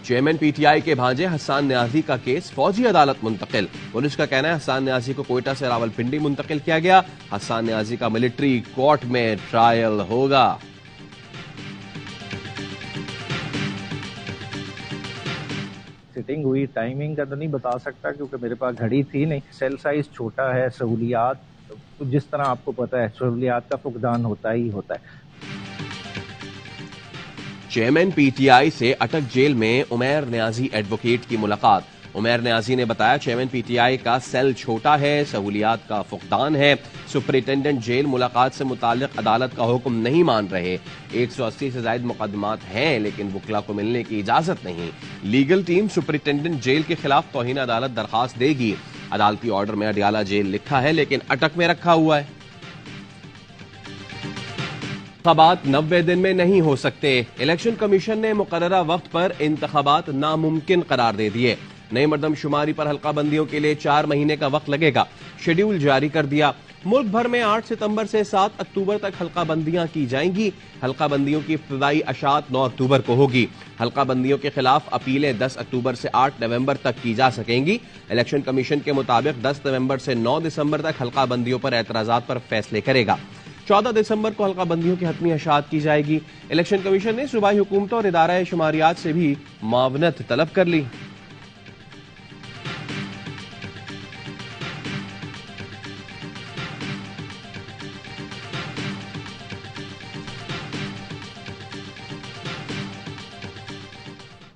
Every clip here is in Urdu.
چیئرمین پی ٹی آئی کے بھانجے حسان نیازی کا کیس فوجی عدالت منتقل۔ پولیس کا کہنا ہے حسان نیازی کو کوئٹہ سے راولپنڈی منتقل کیا گیا۔ حسان نیازی کا ملٹری کورٹ میں ٹرائل ہوگا۔ سٹنگ ہوئی، ٹائمنگ کا تو نہیں بتا سکتا کیونکہ میرے پاس گھڑی تھی نہیں۔ سیل سائز چھوٹا ہے، سہولیات جس طرح آپ کو پتا ہے سہولیات کا فقدان ہوتا ہی ہوتا ہے۔ چیئرمین پی ٹی آئی سے اٹک جیل میں عمیر نیازی ایڈوکیٹ کی ملاقات۔ عمیر نیازی نے بتایا چیئرمین پی ٹی آئی کا سیل چھوٹا ہے، سہولیات کا فقدان ہے، سپرنٹینڈنٹ جیل ملاقات سے متعلق عدالت کا حکم نہیں مان رہے۔ 180 سے زائد مقدمات ہیں لیکن وکلا کو ملنے کی اجازت نہیں۔ لیگل ٹیم سپرنٹینڈنٹ جیل کے خلاف توہین عدالت درخواست دے گی۔ عدالتی آرڈر میں اڈیالہ جیل لکھا ہے لیکن اٹک میں رکھا ہوا ہے۔ انتخابات 90 دن میں نہیں ہو سکتے۔ الیکشن کمیشن نے مقررہ وقت پر انتخابات ناممکن قرار دے دیے۔ نئی مردم شماری پر حلقہ بندیوں کے لیے 4 مہینے کا وقت لگے گا۔ شیڈیول جاری کر دیا۔ ملک بھر میں 8 ستمبر سے 7 اکتوبر تک حلقہ بندیاں کی جائیں گی۔ حلقہ بندیوں کی ابتدائی اشاعت 9 اکتوبر کو ہوگی۔ حلقہ بندیوں کے خلاف اپیلیں 10 اکتوبر سے 8 نومبر تک کی جا سکیں گی۔ الیکشن کمیشن کے مطابق 10 نومبر سے 9 دسمبر تک حلقہ بندیوں پر اعتراضات پر فیصلے کرے گا۔ 14 دسمبر کو حلقہ بندیوں کی حتمی اشاعت کی جائے گی۔ الیکشن کمیشن نے صوبائی حکومتوں اور ادارہ شماریات سے بھی معاونت طلب کر لی۔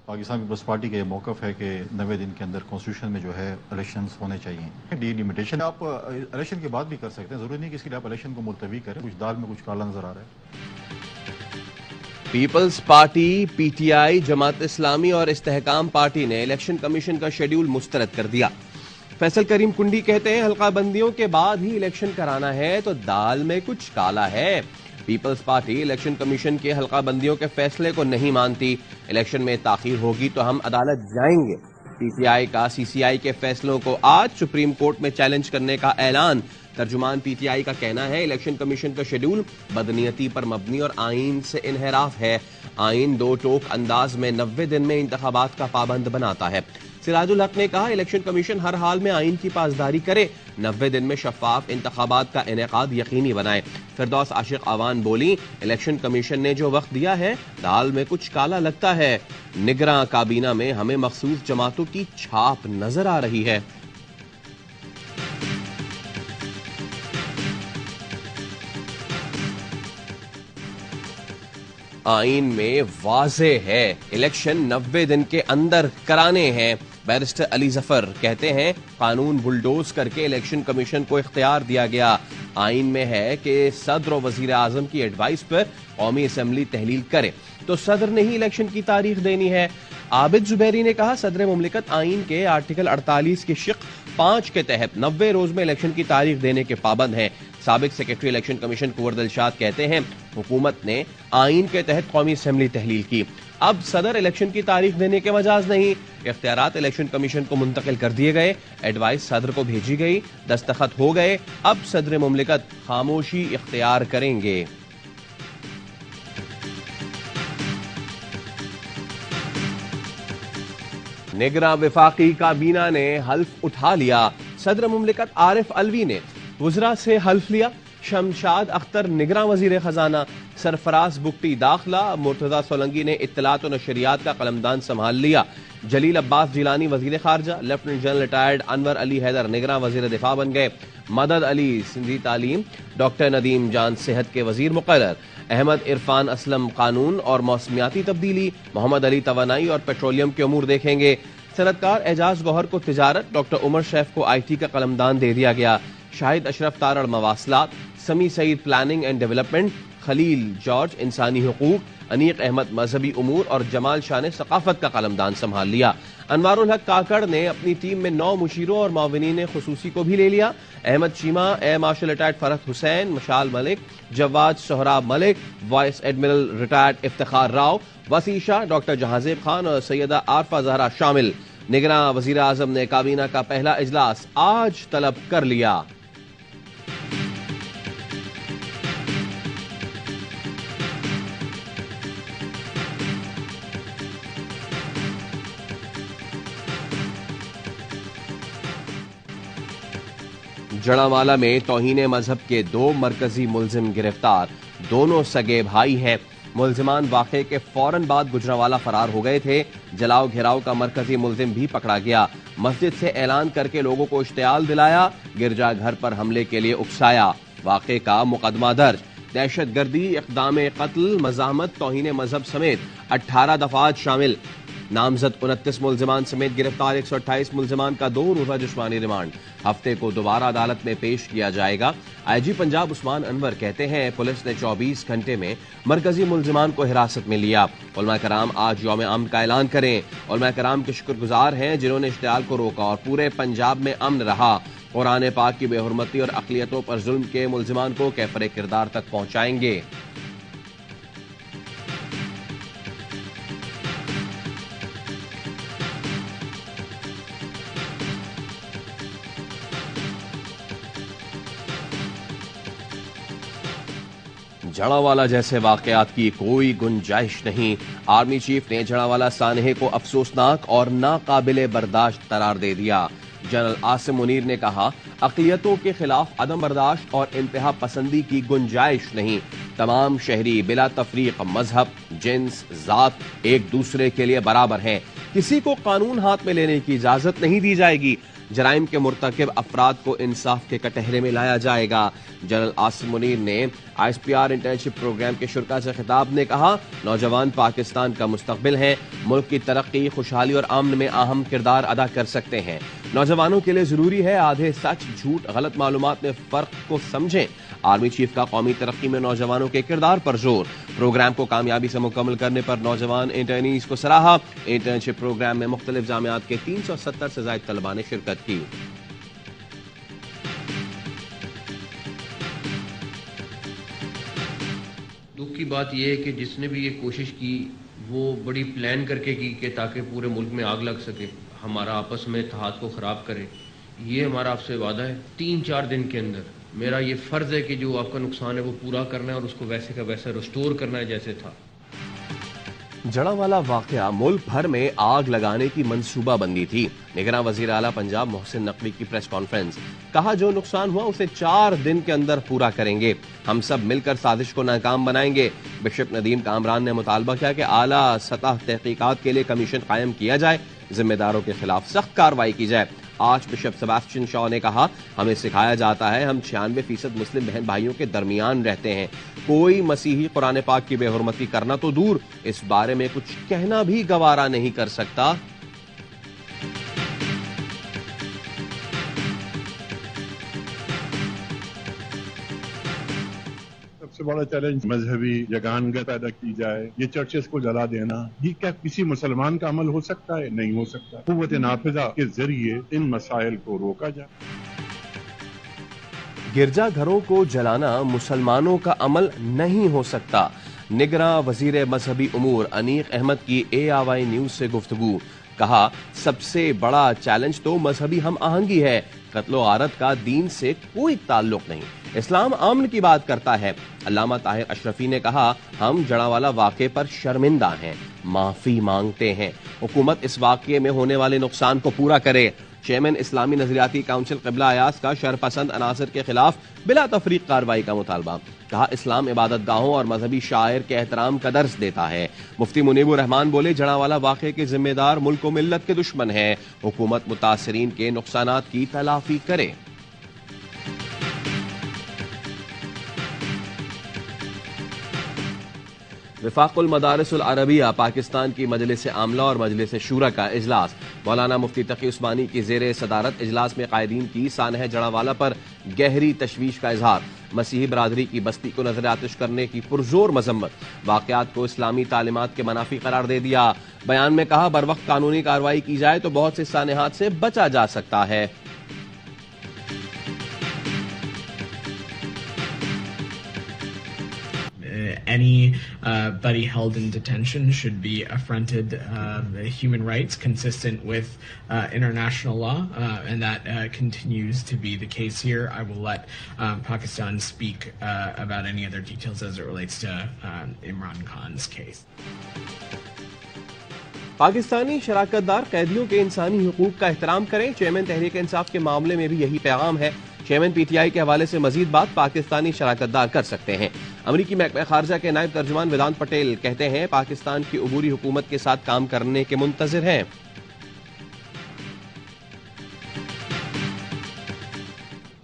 پاکستان پیپلز پارٹی کا یہ موقف ہے کہ 90 دن کے اندر کانسٹیٹیوشن میں جو ہے الیکشنز ہونے چاہیے۔ ڈی لمیٹیشن آپ الیکشن کے بعد بھی کر سکتے ہیں، ضروری نہیں کہ اس کے لیے آپ الیکشن کو ملتوی کریں۔ کچھ دال میں کچھ کالا نظر آ رہا ہے۔ People's Party, P T I, Jamaat Islami اور استحکام پارٹی نے الیکشن کمیشن کا شیڈیول مسترد کر دیا۔ فیصل کریم کنڈی کہتے ہیں حلقہ بندیوں کے بعد ہی الیکشن کرانا ہے تو دال میں کچھ کالا ہے۔ پیپلز پارٹی الیکشن کمیشن کے حلقہ بندیوں کے فیصلے کو نہیں مانتی۔ الیکشن میں تاخیر ہوگی تو ہم عدالت جائیں گے۔ پی ٹی آئی کا سی سی آئی کے فیصلوں کو آج سپریم کورٹ میں چیلنج کرنے کا اعلان۔ ترجمان پی ٹی آئی کا کہنا ہے الیکشن کمیشن کا شیڈیول بدنیتی پر مبنی اور آئین سے انحراف ہے۔ آئین دو ٹوک انداز میں 90 دن میں انتخابات کا پابند بناتا ہے۔ سراج الحق نے کہا الیکشن کمیشن ہر حال میں آئین کی پاسداری کرے، 90 دن میں شفاف انتخابات کا انعقاد یقینی بنائے۔ فردوس عاشق آوان بولی الیکشن کمیشن نے جو وقت دیا ہے دال میں کچھ کالا لگتا ہے۔ نگراں کابینہ میں ہمیں مخصوص جماعتوں کی چھاپ نظر آ رہی ہے۔ آئین میں واضح ہے الیکشن 90 دن کے اندر کرانے ہیں۔ بیرسٹر علی ظفر کہتے ہیں قانون بلڈوز کر کے الیکشن کمیشن کو اختیار دیا گیا۔ آئین میں ہے کہ صدر و وزیر اعظم کی ایڈوائس پر قومی اسمبلی تحلیل کرے تو صدر نے ہی الیکشن کی تاریخ دینی ہے۔ عابد زبیری نے کہا صدر مملکت آئین کے آرٹیکل 48 کے شق 5 کے تحت 90 روز میں الیکشن کی تاریخ دینے کے پابند ہیں۔ سابق سیکرٹری الیکشن کمیشن کنور دلشاد کہتے ہیں حکومت نے آئین کے تحت قومی اسمبلی تحلیل کی، اب صدر الیکشن کی تاریخ دینے کے مجاز نہیں۔ اختیارات الیکشن کمیشن کو منتقل کر دیے گئے، ایڈوائس صدر کو بھیجی گئی، دستخط ہو گئے، اب صدر مملکت خاموشی اختیار کریں گے۔ نگراں وفاقی کابینہ نے حلف اٹھا لیا۔ صدر مملکت عارف علوی نے وزراء سے حلف لیا۔ شمشاد اختر نگراں وزیر خزانہ، سرفراز بگٹی داخلہ، مرتضی سولنگی نے اطلاعات و نشریات کا قلمدان سنبھال لیا۔ جلیل عباس جیلانی وزیر خارجہ، لیفٹیننٹ جنرل ریٹائرڈ انور علی حیدر نگراں وزیر دفاع بن گئے۔ مدد علی سندھی تعلیم، ڈاکٹر ندیم جان صحت کے وزیر مقرر۔ احمد عرفان اسلم قانون اور موسمیاتی تبدیلی، محمد علی توانائی اور پیٹرولیم کے امور دیکھیں گے۔ صنعت کار اعجاز گوہر کو تجارت، ڈاکٹر عمر شیف کو آئی ٹی کا قلمدان دے دیا گیا۔ شاہد اشرف تارڑ مواصلات، Sami Saeed planning and development, Khalil George انسانی حقوق، انیق احمد مذہبی امور اور جمال شاہ نے ثقافت کا قلمدان سنبھال لیا۔ انوار الحق کاکڑ نے اپنی ٹیم میں 9 مشیروں اور معاونین خصوصی کو بھی لے لیا۔ Ahmed Cheema, air marshal retired Farhat Hussain, Mishal Malik, Jawad Sohrab Malik, vice admiral retired Iftikhar Rao, Wasi Shah, doctor Jahanzeb Khan اور سیدہ عارفہ زہرا شامل۔ نگراں وزیر اعظم نے کابینہ کا پہلا اجلاس آج طلب کر لیا۔ جڑاوالا میں توہین مذہب کے 2 مرکزی ملزم گرفتار، دونوں سگے بھائی ہیں۔ ملزمان واقعے کے فوراً بعد گجرانوالہ فرار ہو گئے تھے۔ جلاؤ گھیراؤ کا مرکزی ملزم بھی پکڑا گیا۔ مسجد سے اعلان کر کے لوگوں کو اشتعال دلایا، گرجا گھر پر حملے کے لیے اکسایا۔ واقعے کا مقدمہ درج، دہشت گردی، اقدام قتل، مزاحمت، توہین مذہب سمیت 18 دفعات شامل۔ نامزد 29 ملزمان سمیت گرفتار 128 ملزمان کا 2 روزہ جسمانی ریمانڈ ہفتے کو دوبارہ عدالت میں پیش کیا جائے گا۔ آئی جی پنجاب عثمان انور کہتے ہیں پولیس نے 24 گھنٹے میں مرکزی ملزمان کو حراست میں لیا۔ علماء کرام آج یوم امن کا اعلان کریں۔ علماء کرام کے شکر گزار ہیں جنہوں نے اشتعال کو روکا اور پورے پنجاب میں امن رہا۔ قرآن پاک کی بے حرمتی اور اقلیتوں پر ظلم کے ملزمان کو کیفر کردار تک پہنچائیں گے۔ جڑاوالا جیسے واقعات کی کوئی گنجائش نہیں۔ آرمی چیف نے جڑاوالا سانحے کو افسوسناک اور ناقابل برداشت قرار دے دیا۔ جنرل عاصم منیر نے کہا اقلیتوں کے خلاف عدم برداشت اور انتہا پسندی کی گنجائش نہیں۔ تمام شہری بلا تفریق مذہب، جنس، ذات ایک دوسرے کے لیے برابر ہیں۔ کسی کو قانون ہاتھ میں لینے کی اجازت نہیں دی جائے گی۔ جرائم کے مرتکب افراد کو انصاف کے کٹہرے میں لایا جائے گا۔ جنرل عاصم منیر نے آئی پی آر انٹرنشپ پروگرام کے شرکاء سے خطاب میں کہا نوجوان پاکستان کا مستقبل ہیں، ملک کی ترقی، خوشحالی اور امن میں اہم کردار ادا کر سکتے ہیں۔ نوجوانوں کے لیے ضروری ہے آدھے سچ، جھوٹ، غلط معلومات میں فرق کو سمجھیں۔ آرمی چیف کا قومی ترقی میں نوجوانوں کے کردار پر زور۔ پروگرام کو کامیابی سے مکمل کرنے پر نوجوان انٹرنیز کو سراہا۔ انٹرنشپ پروگرام میں مختلف جامعات کے 370 سے زائد طلباء نے شرکت کی۔ دکھ کی بات یہ ہے کہ جس نے بھی یہ کوشش کی وہ بڑی پلان کر کے کی کہ تاکہ پورے ملک میں آگ لگ سکے، ہمارا آپس میں اتحاد کو خراب کرے۔ یہ ہمارا آپ سے وعدہ ہے 3-4 دن کے اندر میرا یہ فرض ہے کہ جو آپ کا نقصان ہے وہ پورا کرنا ہے اور اس کو ویسے کا ویسا ریسٹور کرنا ہے جیسے تھا۔ جڑاوالا واقعہ ملک بھر میں آگ لگانے کی منصوبہ بندی تھی۔ نگراں وزیر اعلیٰ پنجاب محسن نقوی کی پریس کانفرنس، کہا جو نقصان ہوا اسے 4 دن کے اندر پورا کریں گے، ہم سب مل کر سازش کو ناکام بنائیں گے۔ بشپ ندیم کامران نے مطالبہ کیا کہ اعلیٰ سطح تحقیقات کے لیے کمیشن قائم کیا جائے، ذمہ داروں کے خلاف سخت کارروائی کی جائے۔ آج بشپ سیباسٹین شاہ نے کہا ہمیں سکھایا جاتا ہے ہم 96% مسلم بہن بھائیوں کے درمیان رہتے ہیں، کوئی مسیحی قرآن پاک کی بے حرمتی کرنا تو دور اس بارے میں کچھ کہنا بھی گوارا نہیں کر سکتا۔ سب سے بڑا چیلنج مذہبی یگانگت پیدا کی جائے، یہ چرچز کو جلا دینا، یہ کیا کسی مسلمان کا عمل ہو سکتا ہے؟ نہیں ہو سکتا۔ قوت نافذہ کے ذریعے ان مسائل کو روکا جائے۔ گرجا گھروں کو جلانا مسلمانوں کا عمل نہیں ہو سکتا۔ نگراں وزیر مذہبی امور انیق احمد کی ARY نیوز سے گفتگو، کہا سب سے بڑا چیلنج تو مذہبی ہم آہنگی ہے، قتل و غارت کا دین سے کوئی تعلق نہیں، اسلام امن کی بات کرتا ہے۔ علامہ طاہر اشرفی نے کہا ہم جڑاوالا واقعے پر شرمندہ ہیں، معافی مانگتے ہیں، حکومت اس واقعے میں ہونے والے نقصان کو پورا کرے۔ چیئرمین اسلامی نظریاتی کونسل قبلہ ایاز کا شرپسند عناصر کے خلاف بلا تفریق کارروائی کا مطالبہ، کہا اسلام عبادت گاہوں اور مذہبی شاعر کے احترام کا درس دیتا ہے۔ مفتی منیب الرحمان بولے جڑاوالا واقعے کے ذمہ دار ملک و ملت کے دشمن ہیں، حکومت متاثرین کے نقصانات کی تلافی کرے۔ وفاق المدارس العربیہ پاکستان کی مجلس عاملہ اور مجلس شورا کا اجلاس، مولانا مفتی تقی عثمانی کی زیر صدارت اجلاس میں قائدین کی سانحہ جڑاوالا پر گہری تشویش کا اظہار، مسیحی برادری کی بستی کو نظر آتش کرنے کی پرزور مذمت، واقعات کو اسلامی تعلیمات کے منافی قرار دے دیا۔ بیان میں کہا بروقت قانونی کارروائی کی جائے تو بہت سے سانحات سے بچا جا سکتا ہے۔ Anybody held in detention should be affronted human rights consistent with international law, and that continues to be the case here. I will let Pakistan speak about any other details as it relates to Imran Khan's case. Pakistani شراکت دار قیدیوں کے انسانی حقوق کا احترام کریں، چیئرمین تحریک انصاف کے معاملے میں بھی یہی پیغام ہے۔ چیئرمین پی ٹی آئی کے حوالے سے مزید بات پاکستانی شراکت دار کر سکتے ہیں۔ امریکی محکمہ خارجہ کے نائب ترجمان ویدانت پٹیل کہتے ہیں پاکستان کی عبوری حکومت کے ساتھ کام کرنے کے منتظر ہیں۔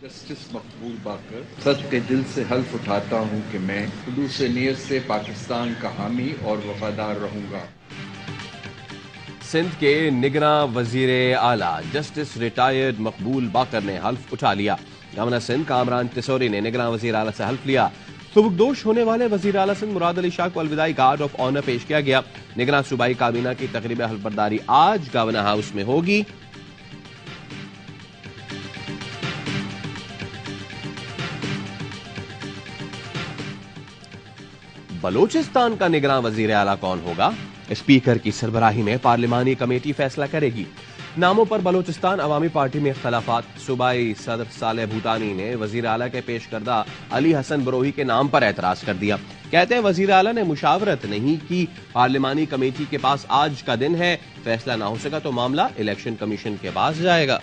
جسٹس مقبول باقر، سچ کے دل سے حلف اٹھاتا ہوں کہ میں خلوص نیت سے پاکستان کا حامی اور وفادار رہوں گا۔ سندھ کے نگراں وزیر اعلیٰ جسٹس ریٹائرڈ مقبول باقر نے حلف اٹھا لیا۔ گورنر سندھ کامران ٹیسوری نے نگراں وزیر اعلیٰ سے حلف لیا۔ سبکدوش ہونے والے وزیر اعلیٰ سندھ مراد علی شاہ کو الوداعی گارڈ آف آنر پیش کیا گیا۔ نگراں صوبائی کابینہ کی تقریب حلف برداری آج گورنر ہاؤس میں ہوگی۔ بلوچستان کا نگراں وزیر اعلیٰ کون ہوگا؟ اسپیکر کی سربراہی میں پارلیمانی کمیٹی فیصلہ کرے گی۔ ناموں پر بلوچستان عوامی پارٹی میں اختلافات۔ صوبائی صدر صالح بھوٹانی نے وزیر اعلیٰ کے پیش کردہ علی حسن بروہی کے نام پر اعتراض کر دیا۔ کہتے ہیں وزیر اعلیٰ نے مشاورت نہیں کی، پارلیمانی کمیٹی کے پاس آج کا دن ہے، فیصلہ نہ ہو سکا تو معاملہ الیکشن کمیشن کے پاس جائے گا۔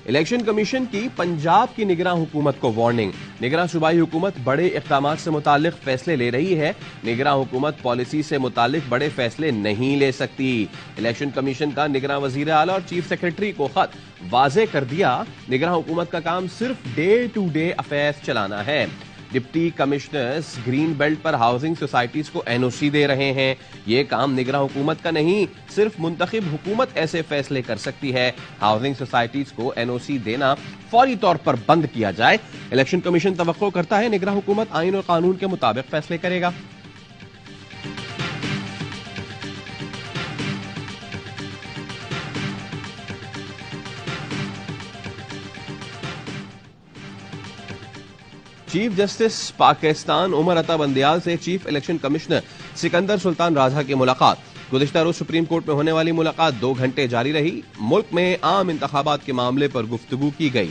الیکشن کمیشن کی پنجاب کی نگراں حکومت کو وارننگ۔ نگراں صوبائی حکومت بڑے اقدامات سے متعلق فیصلے لے رہی ہے، نگراں حکومت پالیسی سے متعلق بڑے فیصلے نہیں لے سکتی۔ الیکشن کمیشن کا نگراں وزیر اعلیٰ اور چیف سیکرٹری کو خط واضح کر دیا، نگراں حکومت کا کام صرف ڈے ٹو ڈے افیئرز چلانا ہے۔ ڈپٹی کمشنرز گرین بیلٹ پر ہاؤسنگ سوسائٹیز کو این او سی دے رہے ہیں، یہ کام نگراں حکومت کا نہیں، صرف منتخب حکومت ایسے فیصلے کر سکتی ہے۔ ہاؤسنگ سوسائٹیز کو این او سی دینا فوری طور پر بند کیا جائے۔ الیکشن کمیشن توقع کرتا ہے نگراں حکومت آئین اور قانون کے مطابق فیصلے کرے گا۔ چیف جسٹس پاکستان عمر عطا بندیال سے چیف الیکشن کمشنر سکندر سلطان راجہ کی ملاقات۔ گزشتہ روز سپریم کورٹ میں ہونے والی ملاقات 2 گھنٹے جاری رہی۔ ملک میں عام انتخابات کے معاملے پر گفتگو کی گئی۔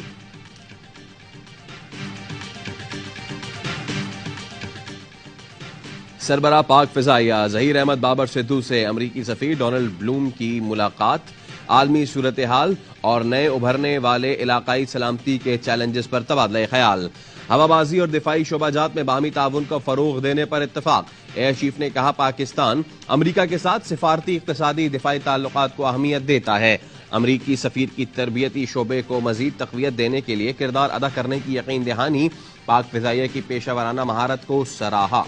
سربراہ پاک فضائیہ ظہیر احمد بابر سدھو سے امریکی سفیر ڈونلڈ بلوم کی ملاقات۔ عالمی صورتحال اور نئے ابھرنے والے علاقائی سلامتی کے چیلنجز پر تبادلہ خیال۔ ہوا بازی اور دفاعی شعبہ جات میں باہمی تعاون کو فروغ دینے پر اتفاق۔ ایئر چیف نے کہا پاکستان امریکہ کے ساتھ سفارتی، اقتصادی، دفاعی تعلقات کو اہمیت دیتا ہے۔ امریکی سفیر کی تربیتی شعبے کو مزید تقویت دینے کے لیے کردار ادا کرنے کی یقین دہانی۔ پاک فضائیہ کی پیشہ ورانہ مہارت کو سراہا۔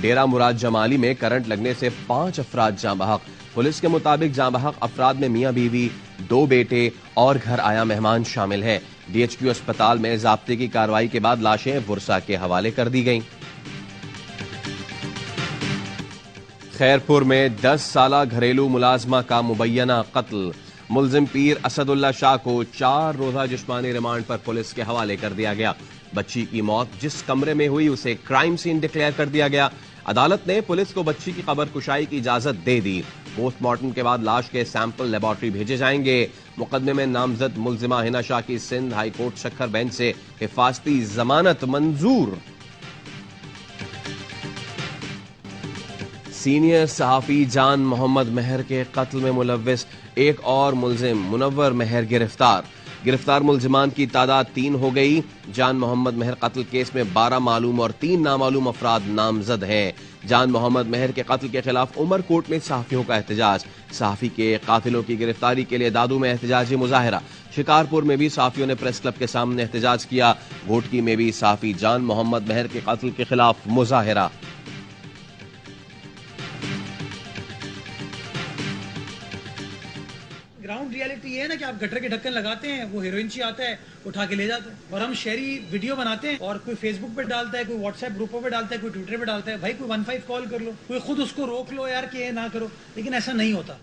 ڈیرہ مراد جمالی میں کرنٹ لگنے سے 5 افراد جاں بحق۔ پولیس کے مطابق جاں بحق افراد میں میاں بیوی، 2 بیٹے اور گھر آیا مہمان شامل ہیں۔ ڈی ایچ کیو اسپتال میں ضابطے کی کارروائی کے بعد لاشیں ورثاء کے حوالے کر دی گئیں۔ خیرپور میں 10 سالہ گھریلو ملازمہ کا مبینہ قتل۔ ملزم پیر اسد اللہ شاہ کو 4 روزہ جسمانی ریمانڈ پر پولیس کے حوالے کر دیا گیا۔ بچی کی موت جس کمرے میں ہوئی اسے کرائم سین ڈکلیئر کر دیا گیا۔ عدالت نے پولیس کو بچی کی قبر کشائی کی اجازت دے دی۔ پوسٹ مارٹم کے بعد لاش کے سیمپل لیبارٹری بھیجے جائیں گے۔ مقدمے میں نامزد ملزمہ ہنا شاہ کی Sindh high court Sukkur bench سے حفاظتی ضمانت منظور۔ سینئر صحافی جان محمد مہر کے قتل میں ملوث ایک اور ملزم منور مہر گرفتار۔ گرفتار ملزمان کی تعداد 3 ہو گئی۔ جان محمد مہر قتل کیس میں 12 معلوم اور 3 نامعلوم افراد نامزد ہیں۔ جان محمد مہر کے قتل کے خلاف عمر کوٹ میں صحافیوں کا احتجاج۔ صحافی کے قاتلوں کی گرفتاری کے لیے دادو میں احتجاجی مظاہرہ۔ شکارپور میں بھی صحافیوں نے پریس کلب کے سامنے احتجاج کیا۔ گھوٹکی میں بھی صحافی جان محمد مہر کے قتل کے خلاف مظاہرہ۔ گراؤنڈ ریالٹی یہ ہے نا کہ آپ گٹر کے ڈھکن لگاتے ہیں، وہ ہیروئن چی آتا ہے اٹھا کے لے جاتا ہے، اور ہم شہری ویڈیو بناتے ہیں اور کوئی فیس بک پہ ڈالتا ہے، کوئی واٹس ایپ گروپوں پہ ڈالتا ہے، کوئی ٹویٹر پہ ڈالتا ہے۔ بھائی کوئی 15 کال کر لو، کوئی خود اس کو روک لو یار کہ یہ نہ کرو، لیکن ایسا نہیں ہوتا۔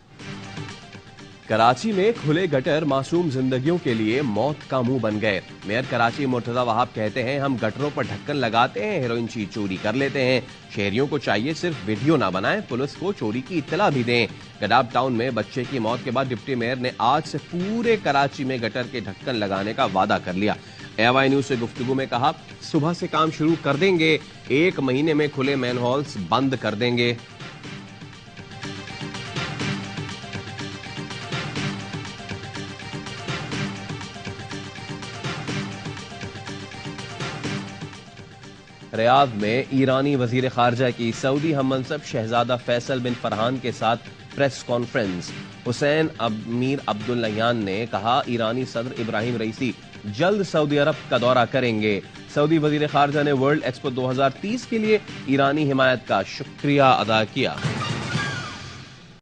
کراچی میں کھلے گٹر معصوم زندگیوں کے لیے موت کا منہ بن گئے۔ میئر کراچی مرتضی وہاب کہتے ہیں ہم گٹروں پر ڈھکن لگاتے ہیں، ہیروئن چوری کر لیتے ہیں۔ شہریوں کو چاہیے صرف ویڈیو نہ بنائیں، پولیس کو چوری کی اطلاع بھی دیں۔ گڈاب ٹاؤن میں بچے کی موت کے بعد ڈپٹی میئر نے آج سے پورے کراچی میں گٹر کے ڈھکن لگانے کا وعدہ کر لیا۔ AY نیوز سے گفتگو میں کہا صبح سے کام شروع کر دیں گے, 1 مہینے میں کھلے مین ہالز بند کر دیں گے. ریاض میں ایرانی وزیر خارجہ کی سعودی ہم منصب شہزادہ فیصل بن فرحان کے ساتھ پریس کانفرنس. حسین امیر عبداللہیان نے کہا ایرانی صدر ابراہیم رئیسی جلد سعودی عرب کا دورہ کریں گے. سعودی وزیر خارجہ نے ورلڈ ایکسپو 2030 کے لیے ایرانی حمایت کا شکریہ ادا کیا.